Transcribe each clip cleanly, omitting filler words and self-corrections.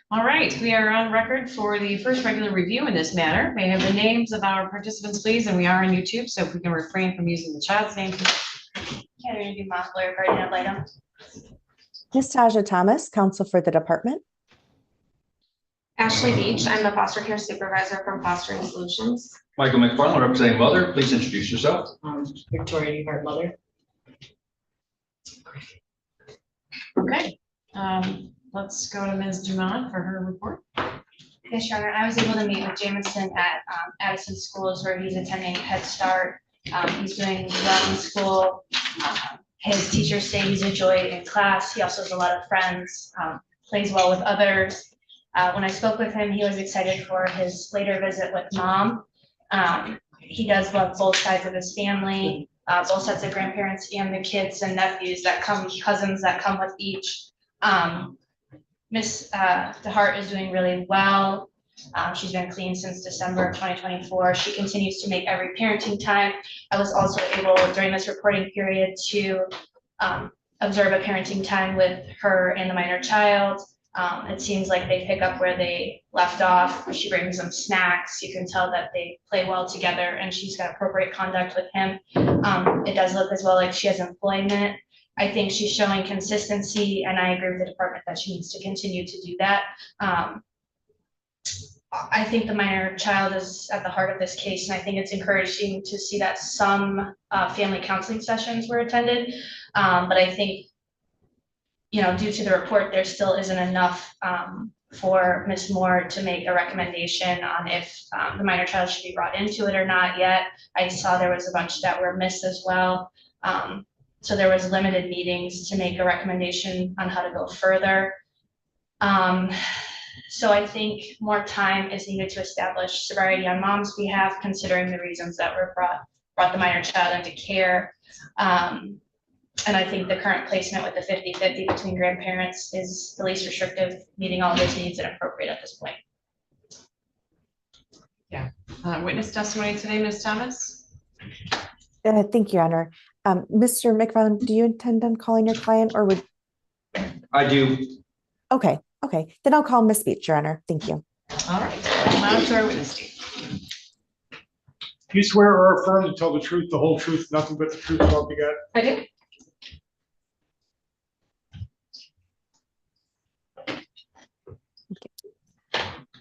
All right, we are on record for the first regular review in this matter. May I have the names of our participants, please? And we are on YouTube, so if we can refrain from using the child's name. Kennedy Montclair, guardian ad litem. Ms. Taja Thomas, counsel for the department. Ashley Beach, I'm the foster care supervisor from Fostering Solutions. Michael McFarland, representing mother. Please introduce yourself. Victoria Newhart, mother. Okay, let's go to Ms. Dumont for her report. Yes, Your Honor, I was able to meet with Jameson at Addison Schools where he's attending Head Start. He's doing well in school. His teachers say he's a joy in class. He also has a lot of friends, plays well with others. When I spoke with him, he was excited for his later visit with mom. He does love both sides of his family, both sets of grandparents and the kids and nephews that come, cousins that come with each. Miss DeHart is doing really well. She's been clean since December of 2024. She continues to make every parenting time. I was also able during this reporting period to observe a parenting time with her and the minor child. It seems like they pick up where they left off. She brings them snacks. You can tell that they play well together and she's got appropriate conduct with him. It does look as well like she has employment. I think she's showing consistency and I agree with the department that she needs to continue to do that. I think the minor child is at the heart of this case, and I think it's encouraging to see that some family counseling sessions were attended. But I think, you know, due to the report, there still isn't enough for Ms. Moore to make a recommendation on if the minor child should be brought into it or not yet. I saw there was a bunch that were missed as well. So there was limited meetings to make a recommendation on how to go further. So I think more time is needed to establish sobriety on mom's behalf, considering the reasons that were brought the minor child into care. And I think the current placement with the 50-50 between grandparents is the least restrictive, meeting all those needs and appropriate at this point. Yeah. Witness testimony today, Ms. Thomas. Thank you, Your Honor. Mr. McFarland, do you intend on calling your client or would? I do. Okay, then I'll call Ms. Beach, Your Honor. Thank you. All right, now to our witness stand. Do you swear or affirm to tell the truth, the whole truth, nothing but the truth, so help you God? I do.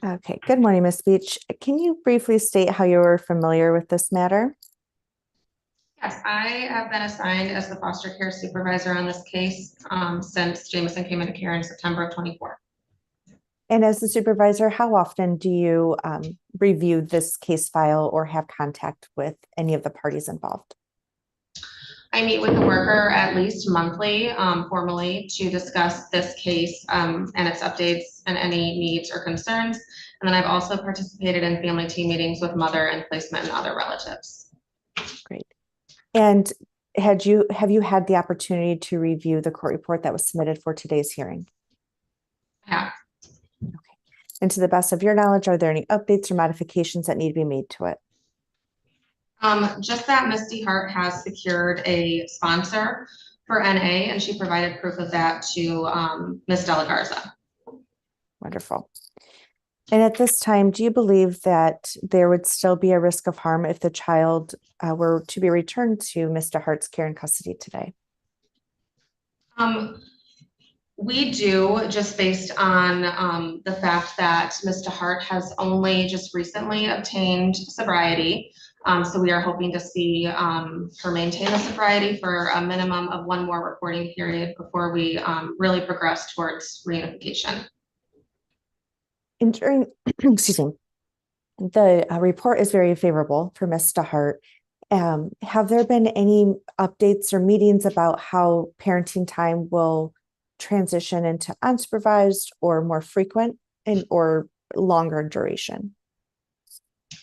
Okay, good morning, Ms. Beach. Can you briefly state how you were familiar with this matter? Yes, I have been assigned as the foster care supervisor on this case since Jameson came into care in September of 24. And as the supervisor, how often do you review this case file or have contact with any of the parties involved? I meet with the worker at least monthly, formally, to discuss this case and its updates and any needs or concerns. And then I've also participated in family team meetings with mother and placement and other relatives. Great. And have you had the opportunity to review the court report that was submitted for today's hearing? Yeah. Okay. And to the best of your knowledge, are there any updates or modifications that need to be made to it? Just that Ms. DeHart has secured a sponsor for NA, and she provided proof of that to Ms. De La Garza. Wonderful. And at this time, do you believe that there would still be a risk of harm if the child were to be returned to Ms. DeHart's care and custody today? We do, just based on the fact that Ms. DeHart has only just recently obtained sobriety. So we are hoping to see her maintain the sobriety for a minimum of one more reporting period before we really progress towards reunification. And during, excuse me, the report is very favorable for Ms. DeHart. Have there been any updates or meetings about how parenting time will transition into unsupervised or more frequent and or longer duration?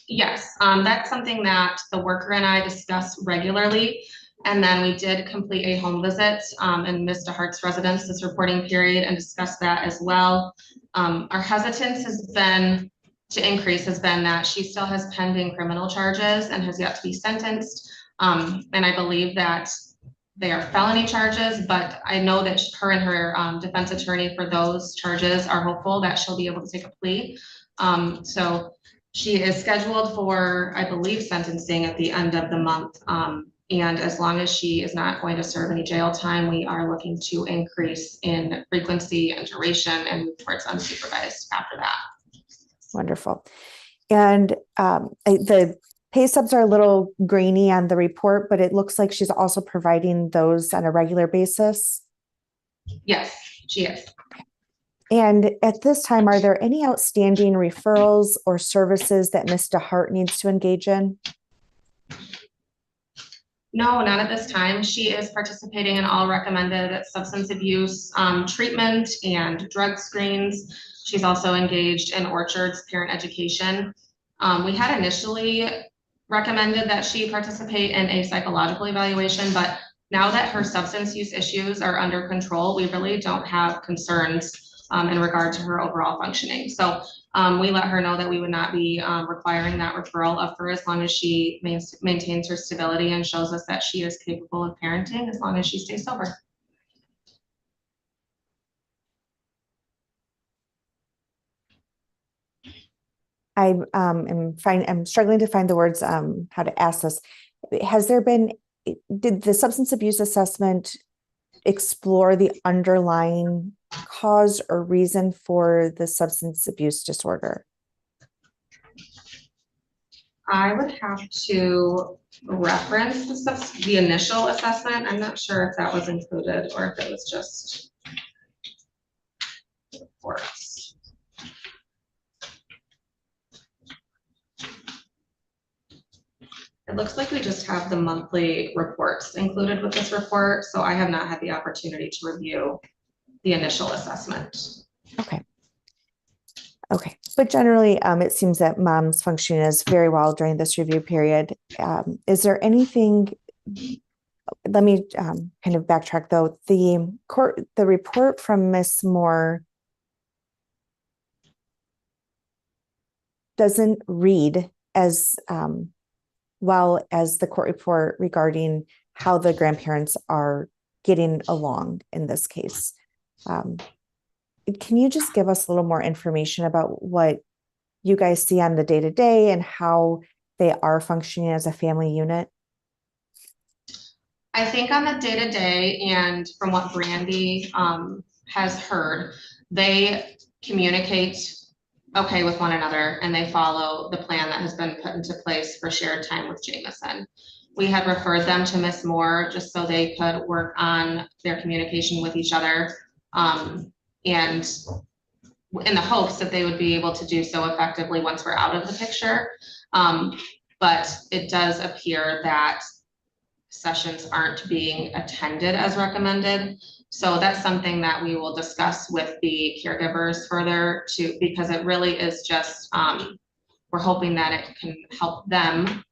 Yes, that's something that the worker and I discuss regularly. And then we did complete a home visit in Ms. DeHart's residence this reporting period and discuss that as well. Our hesitance has been that she still has pending criminal charges and has yet to be sentenced. And I believe that they are felony charges, but I know that her and her defense attorney for those charges are hopeful that she'll be able to take a plea. So she is scheduled for, I believe, sentencing at the end of the month. And as long as she is not going to serve any jail time, we are looking to increase in frequency and duration and move towards unsupervised after that. Wonderful. And the pay stubs are a little grainy on the report, but it looks like she's also providing those on a regular basis. Yes, she is. And at this time, are there any outstanding referrals or services that Ms. DeHart needs to engage in? No, not at this time. She is participating in all recommended substance abuse treatment and drug screens. She's also engaged in Orchard's parent education. We had initially recommended that she participate in a psychological evaluation, but now that her substance use issues are under control, we really don't have concerns in regard to her overall functioning. So we let her know that we would not be requiring that referral of her as long as she maintains her stability and shows us that she is capable of parenting as long as she stays sober. I'm struggling to find the words how to ask this. Did the substance abuse assessment explore the underlying cause or reason for the substance abuse disorder? I would have to reference the initial assessment. I'm not sure if that was included or if it was just reports. It looks like we just have the monthly reports included with this report, so I have not had the opportunity to review the initial assessment. Okay. But generally, it seems that mom's functioning is very well during this review period. Is there anything, let me kind of backtrack though. The report from Ms. Moore doesn't read as well as the court report regarding how the grandparents are getting along in this case. Can you just give us a little more information about what you guys see on the day-to-day and how they are functioning as a family unit? I think on the day-to-day and from what Brandy has heard, they communicate okay with one another and they follow the plan that has been put into place for shared time with Jameson. We had referred them to Ms. Moore just so they could work on their communication with each other. And in the hopes that they would be able to do so effectively once we're out of the picture. But it does appear that sessions aren't being attended as recommended. So that's something that we will discuss with the caregivers further too, because it really is just, we're hoping that it can help them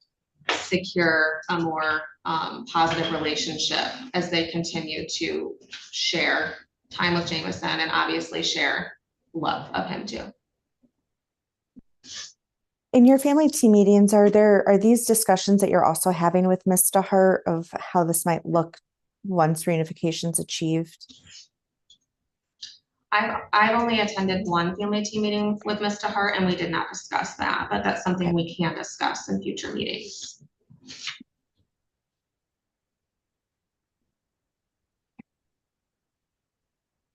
secure a more positive relationship as they continue to share time with Jameson and obviously share love of him too. In your family team meetings, are these discussions that you're also having with Ms. DeHart of how this might look once reunification is achieved? I've only attended one family team meeting with Ms. DeHart and we did not discuss that, but that's something we can discuss in future meetings.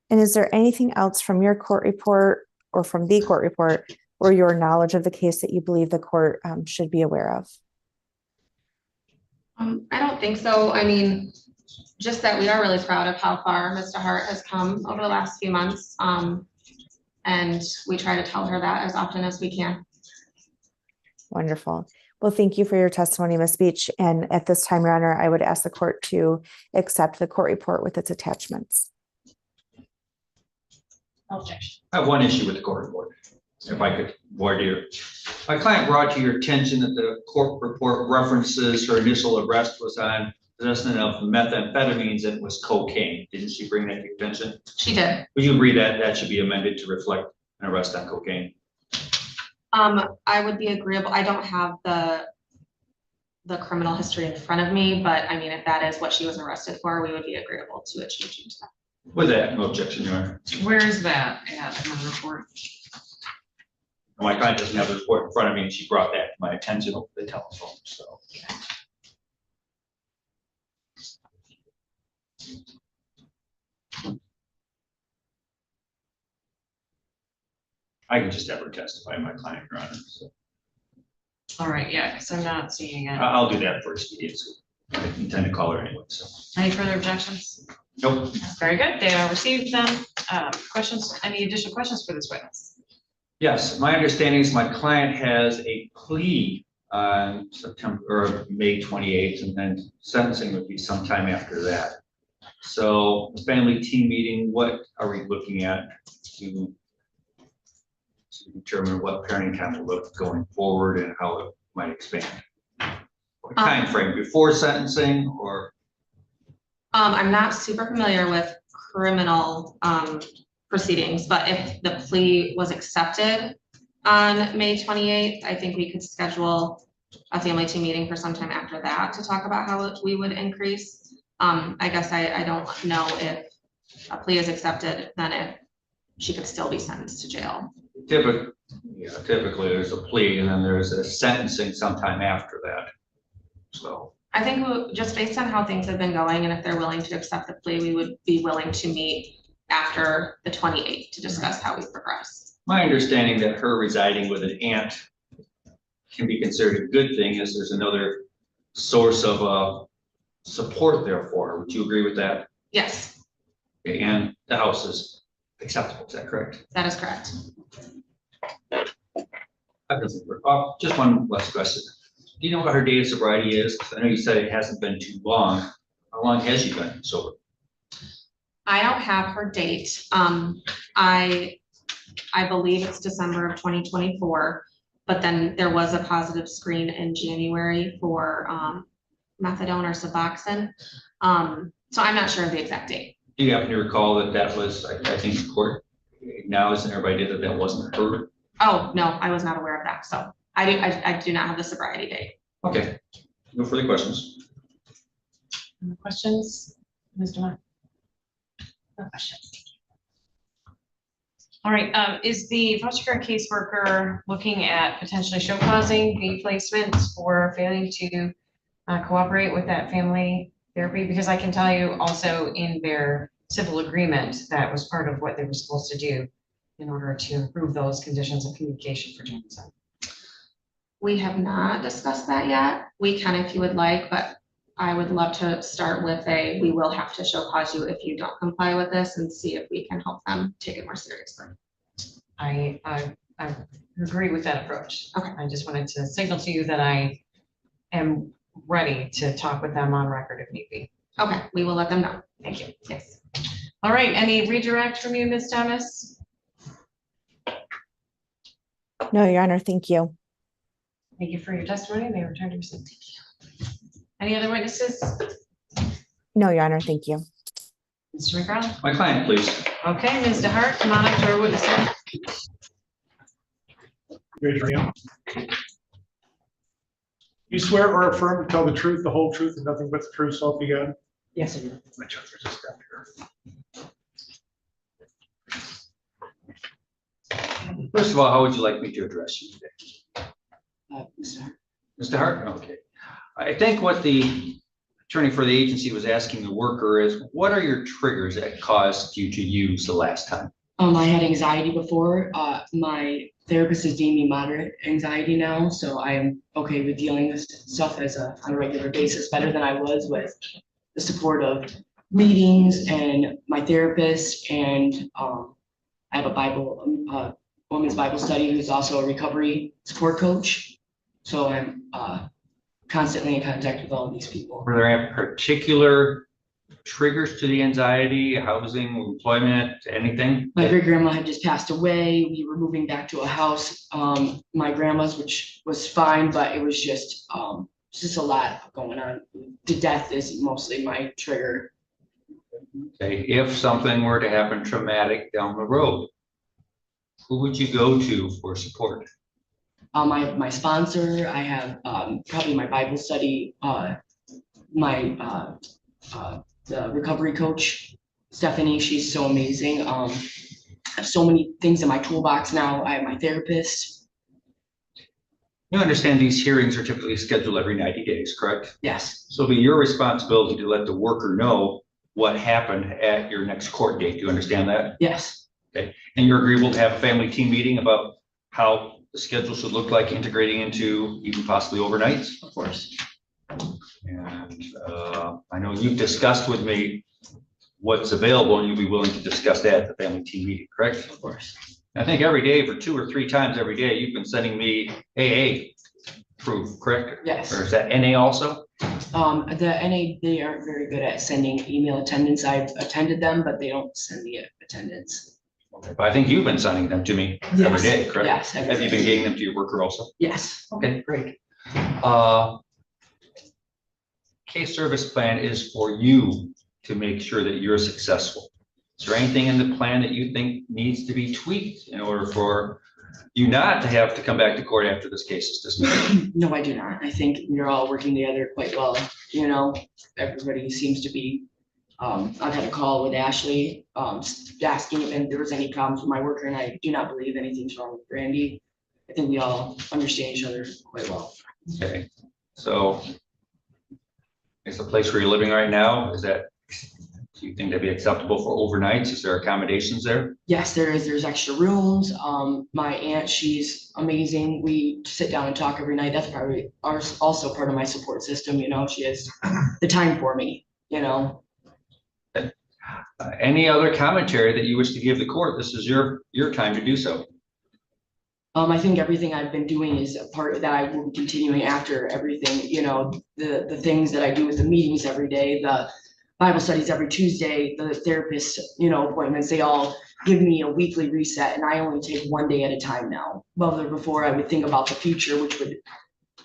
And is there anything else from your court report or from the court report or your knowledge of the case that you believe the court should be aware of? I don't think so. I mean, just that we are really proud of how far Ms. DeHart has come over the last few months. And we try to tell her that as often as we can. Wonderful. Well, thank you for your testimony, Ms. Beach. And at this time, Your Honor, I would ask the court to accept the court report with its attachments. Objection. I have one issue with the court report, if I could, voir dire. My client brought to your attention that the court report references her initial arrest was on possession of methamphetamines and it was cocaine. Didn't she bring that to your attention? She did. Would you agree that that should be amended to reflect an arrest on cocaine? I would be agreeable. I don't have the the criminal history in front of me, but I mean, if that is what she was arrested for, we would be agreeable to a change into that. With that, no objection, Your Honor. Where is that at in the report? My client doesn't have the report in front of me, and she brought that to my attention over the telephone, so. I can just have her testify, my client, Your Honor, so. All right, yeah, because I'm not seeing it. I'll do that for expediency. I intend to call her anyway, so. Any further objections? Nope. Very good. They are received them. Questions, any additional questions for this witness? Yes, my understanding is my client has a plea on September or May 28th, and then sentencing would be sometime after that. So the family team meeting, what are we looking at to determine what parenting time will look going forward and how it might expand? What time frame, before sentencing or? I'm not super familiar with criminal proceedings, but if the plea was accepted on May 28th, I think we could schedule a family team meeting for sometime after that to talk about how we would increase. I guess I don't know if a plea is accepted, then if she could still be sentenced to jail. Typically there's a plea and then there's a sentencing sometime after that. So. I think just based on how things have been going, and if they're willing to accept the plea, we would be willing to meet after the 28th to discuss how we progress. My understanding that her residing with an aunt can be considered a good thing, as there's another source of support there for her. Would you agree with that? Yes, Okay, and the house is acceptable, is that correct? that is correct. That doesn't work. Just one last question. Do you know what her date of sobriety is? 'Cause I know you said it hasn't been too long. How long has she been sober? I don't have her date. I believe it's December of 2024, but then there was a positive screen in January for methadone or Suboxone. So I'm not sure of the exact date. Do you happen to recall that that was, I think, the court acknowledged and everybody did that wasn't her? Oh, no, I was not aware of that. So I do not have the sobriety date. Okay, no further questions. Any questions? Mr. Mark? No questions. All right, is the foster care caseworker looking at potentially show causing the placements for failing to cooperate with that family therapy? Because I can tell you also in their civil agreement, that was part of what they were supposed to do in order to improve those conditions of communication for Jameson. We have not discussed that yet. We can if you would like, but I would love to start with we will have to show cause you if you don't comply with this, and see if we can help them take it more seriously. I agree with that approach. Okay. I just wanted to signal to you that I am ready to talk with them on record if need be. Okay, we will let them know. Thank you. Yes. All right, any redirect from you, Ms. Thomas? No, Your Honor, thank you. Thank you for your testimony. May return to receipt. Any other witnesses? No, Your Honor, thank you. Mr. McGraw? My client, please. Okay, Ms. DeHart, come on up to our witness stand. Raise your hand. You swear or affirm to tell the truth, the whole truth, and nothing but the truth, so help you God? Yes, I do. My judge just got here. First of all, how would you like me to address you today? Mr. Hart. Mr. Hart? Okay. I think what the attorney for the agency was asking the worker is, what are your triggers that caused you to use the last time? I had anxiety before. My therapist has deemed me moderate anxiety now, so I am okay with dealing with stuff on a regular basis, better than I was with the support of readings and my therapist. And I have a women's Bible study who's also a recovery support coach. So I'm constantly in contact with all of these people. Were there any particular triggers to the anxiety, housing, employment, anything? My great grandma had just passed away. We were moving back to a house, my grandma's, which was fine, but it was just a lot going on. The death is mostly my trigger. Okay, if something were to happen traumatic down the road, who would you go to for support? My sponsor, I have probably my Bible study, my the recovery coach, Stephanie, she's so amazing. I have so many things in my toolbox now. I have my therapist. You understand these hearings are typically scheduled every 90 days, correct? Yes, So it'll be your responsibility to let the worker know what happened at your next court date. Do you understand that? yes, And you're agreeable to have a family team meeting about how the schedule should look like integrating into even possibly overnights? of course. And I know you've discussed with me what's available and you'll be willing to discuss that at the family team meeting, correct? Of course. I think every day for 2 or 3 times every day, you've been sending me AA proof, correct? Yes. Or is that NA also? The NA, they aren't very good at sending email attendance. I've attended them, but they don't send the attendance. Okay, but I think you've been sending them to me every Yes. day, correct? Yes. every Have you day. been getting them to your worker also? Yes. Okay, great. Case service plan is for you to make sure that you're successful. Is there anything in the plan that you think needs to be tweaked in order for you not to have to come back to court after this case is dismissed? No, I do not. I think we're all working together quite well. You know, everybody seems to be, I've had a call with Ashley, asking if there was any problems with my worker, and I do not believe anything's wrong with Brandy. I think we all understand each other quite well. Okay, so is the place where you're living right now, do you think that'd be acceptable for overnights? Is there accommodations there? Yes, there is. There's extra rooms. My aunt, she's amazing. We sit down and talk every night. That's probably also part of my support system. You know, she has the time for me, you know. Any other commentary that you wish to give the court? This is your time to do so. I think everything I've been doing is a part that I will be continuing after everything, you know, the things that I do with the meetings every day, the Bible studies every Tuesday, the therapist, you know, appointments, they all give me a weekly reset, and I only take one day at a time now. Well, before I would think about the future, which would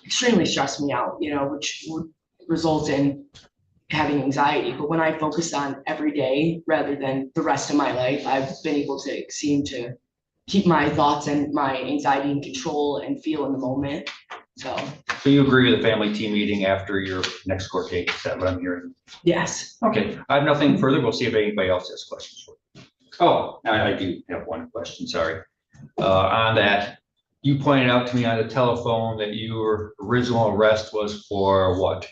extremely stress me out, you know, which would result in having anxiety. But when I focus on every day rather than the rest of my life, I've been able to seem to keep my thoughts and my anxiety in control and feel in the moment. So you agree with the family team meeting after your next court date? Is that what I'm hearing? yes. Okay, I have nothing further. We'll see if anybody else has questions. Oh, I do have one question, sorry. On that, you pointed out to me on the telephone that your original arrest was for what?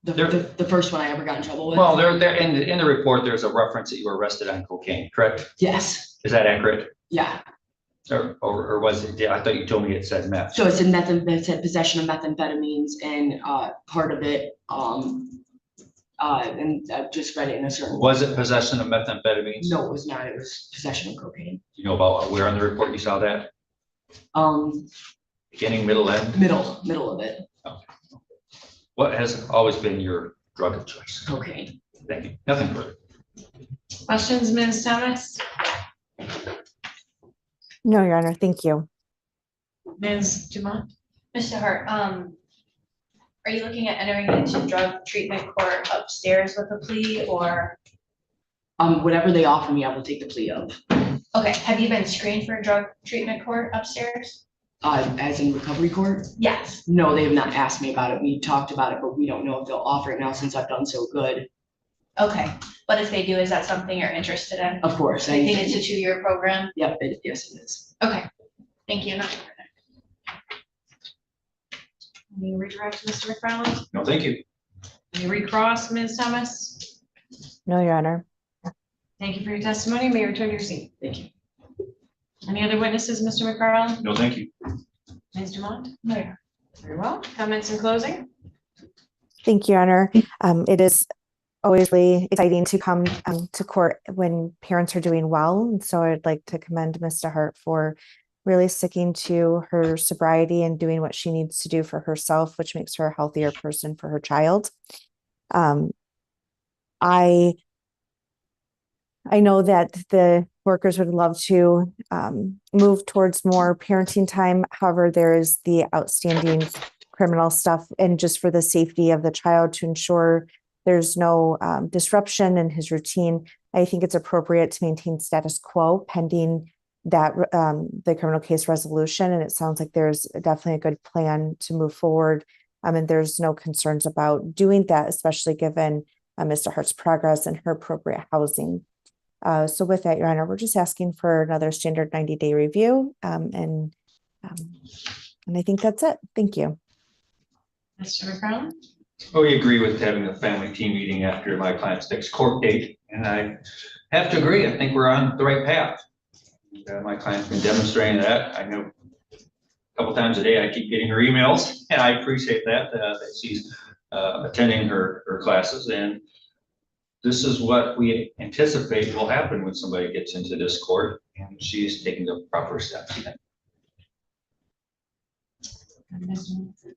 The first one I ever got in trouble with. Well, there in the report, there's a reference that you were arrested on cocaine, correct? Yes. Is that accurate? Yeah. Or was it? I thought you told me it said meth. So it's in it said possession of methamphetamines, and part of it, and I just read it in a certain. Was it possession of methamphetamines? No, it was not. It was possession of cocaine. You know about where on the report you saw that? Beginning, middle, end? Middle of it. What has always been your drug of choice? Cocaine. Thank you. Nothing further. Questions, Ms. Thomas? No, Your Honor, thank you. Ms. Dumont? Mr. Hart, are you looking at entering into drug treatment court upstairs with a plea, or? Whatever they offer me, I will take the plea of. Okay, have you been screened for drug treatment court upstairs? As in recovery court? Yes. No, they have not asked me about it. We talked about it, but we don't know if they'll offer it now since I've done so good. Okay, but if they do, is that something you're interested in? Of course. I think it's a 2-year program. Yep, yes, it is. Okay, thank you. Any redirect, Mr. McFarland? No, thank you. Any recross, Ms. Thomas? No, Your Honor. Thank you for your testimony. May you return to your seat. Thank you. Any other witnesses, Mr. McFarland? No, thank you. Ms. Dumont? No. Very well. Comments in closing? Thank you, Your Honor. It is always really exciting to come to court when parents are doing well. And so I'd like to commend Mr. Hart for really sticking to her sobriety and doing what she needs to do for herself, which makes her a healthier person for her child. I know that the workers would love to move towards more parenting time. However, there is the outstanding criminal stuff, and just for the safety of the child to ensure there's no disruption in his routine, I think it's appropriate to maintain status quo pending that the criminal case resolution. And it sounds like there's definitely a good plan to move forward. And there's no concerns about doing that, especially given Mr. Hart's progress and her appropriate housing. So with that, Your Honor, we're just asking for another standard 90-day review. And I think that's it. Thank you. Mr. McFarland? Oh, we agree with having a family team meeting after my client's next court date. And I have to agree, I think we're on the right path. My client's been demonstrating that. I know a couple times a day I keep getting her emails, and I appreciate that, that she's attending her classes. And this is what we anticipate will happen when somebody gets into this court, and she's taking the proper steps.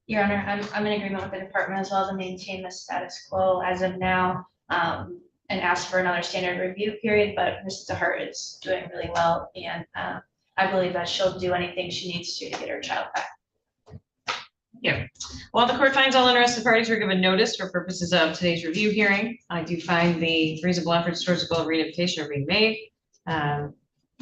Your Honor, I'm in agreement with the department as well to maintain the status quo as of now, and ask for another standard review period, but Mrs. DeHart is doing really well, and I believe that she'll do anything she needs to get her child back. Yeah. While the court finds all interested parties were given notice for purposes of today's review hearing, I do find the reasonable efforts towards the goal of reunification are being made.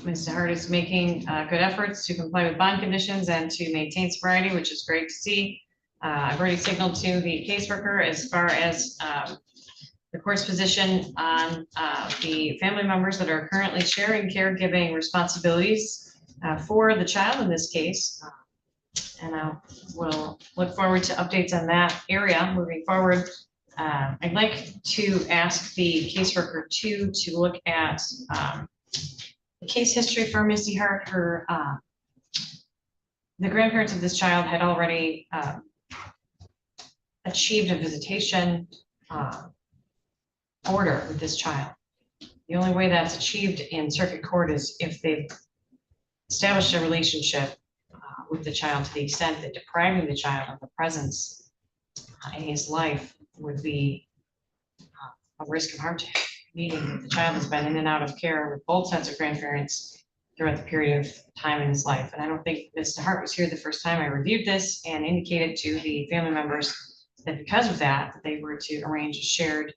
Ms. DeHart is making good efforts to comply with bond conditions and to maintain sobriety, which is great to see. I've already signaled to the caseworker as far as the court's position on the family members that are currently sharing caregiving responsibilities for the child in this case. And I will look forward to updates on that area moving forward. I'd like to ask the caseworker to look at the case history for Ms. DeHart. Her the grandparents of this child had already achieved a visitation order with this child. The only way that's achieved in circuit court is if they've established a relationship with the child to the extent that depriving the child of the presence in his life would be a risk of harm to him, meaning that the child has been in and out of care with both sets of grandparents throughout the period of time in his life. And I don't think Ms. DeHart was here the first time I reviewed this and indicated to the family members that because of that, they were to arrange a shared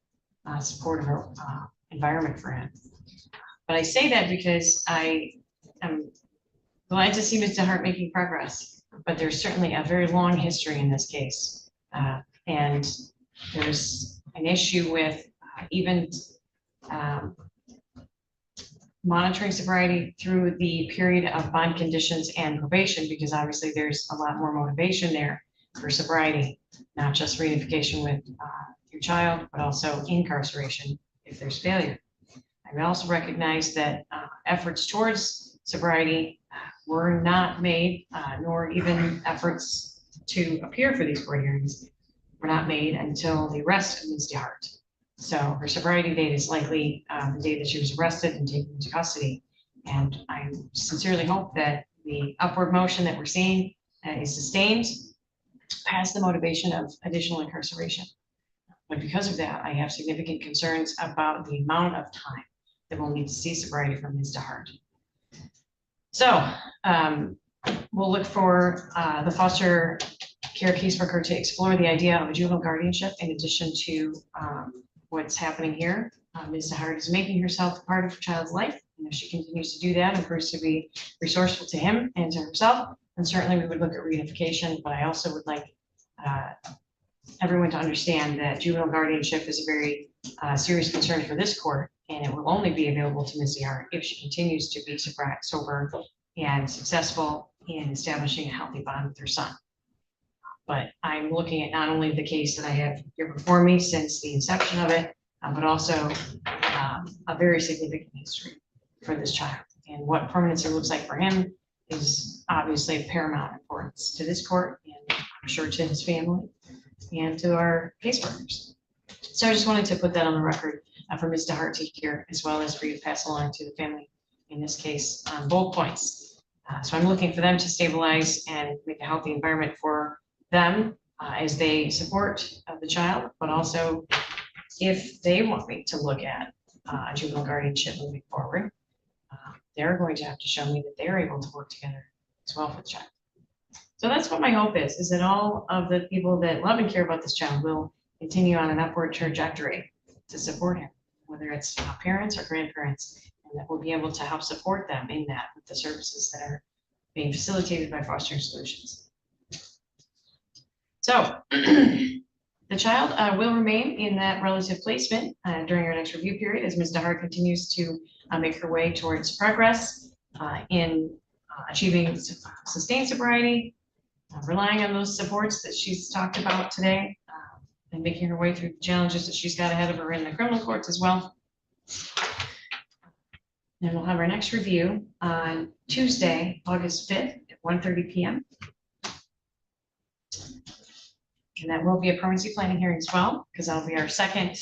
supportive environment for him. But I say that because I am glad to see Ms. DeHart making progress, but there's certainly a very long history in this case. And there's an issue with even monitoring sobriety through the period of bond conditions and probation, because obviously there's a lot more motivation there for sobriety, not just reunification with your child, but also incarceration if there's failure. I also recognize that efforts towards sobriety were not made, nor even efforts to appear for these court hearings were not made until the arrest of Ms. DeHart. So her sobriety date is likely the day that she was arrested and taken into custody. And I sincerely hope that the upward motion that we're seeing is sustained past the motivation of additional incarceration. But because of that, I have significant concerns about the amount of time that we'll need to see sobriety from Ms. DeHart. So we'll look for the foster care caseworker to explore the idea of a juvenile guardianship in addition to what's happening here. Ms. DeHart is making herself a part of her child's life. And if she continues to do that and proves to be resourceful to him and to herself, then certainly we would look at reunification. But I also would like everyone to understand that juvenile guardianship is a very serious concern for this court, and it will only be available to Ms. DeHart if she continues to be sober and successful in establishing a healthy bond with her son. But I'm looking at not only the case that I have here before me since the inception of it, but also a very significant history for this child. And what permanency looks like for him is obviously of paramount importance to this court, and I'm sure to his family and to our caseworkers. So I just wanted to put that on the record for Ms. DeHart to hear, as well as for you to pass along to the family in this case on both points. So I'm looking for them to stabilize and make a healthy environment for them as they support the child, but also if they want me to look at juvenile guardianship moving forward, they're going to have to show me that they're able to work together as well for the child. So that's what my hope is that all of the people that love and care about this child will continue on an upward trajectory to support him, whether it's parents or grandparents, and and that we'll be able to help support them in that with the services that are being facilitated by Fostering Solutions. So the child will remain in that relative placement during our next review period as Ms. DeHart continues to make her way towards progress in achieving sustained sobriety, relying on those supports that she's talked about today, and making her way through the challenges that she's got ahead of her in the criminal courts as well. And we'll have our next review on Tuesday, August 5th at 1:30 p.m. And that will be a permanency planning hearing as well, because that'll be our second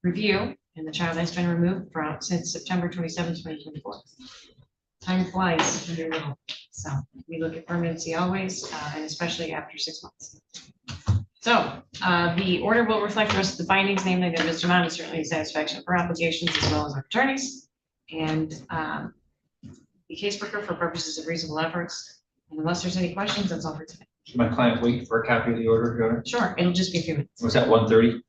review, and the child has been removed since September 27, 2024. Time flies when you're little, so we look at permanency always, and especially after 6 months. So the order will reflect the rest of the findings, namely that Mr. Mott is certainly in satisfaction of her obligations as well as our attorneys, and the caseworker for purposes of reasonable efforts. And unless there's any questions, that's all for today. Should my client wait for a copy of the order, Your Honor? Sure, it'll just be a few minutes. Was that 1:30?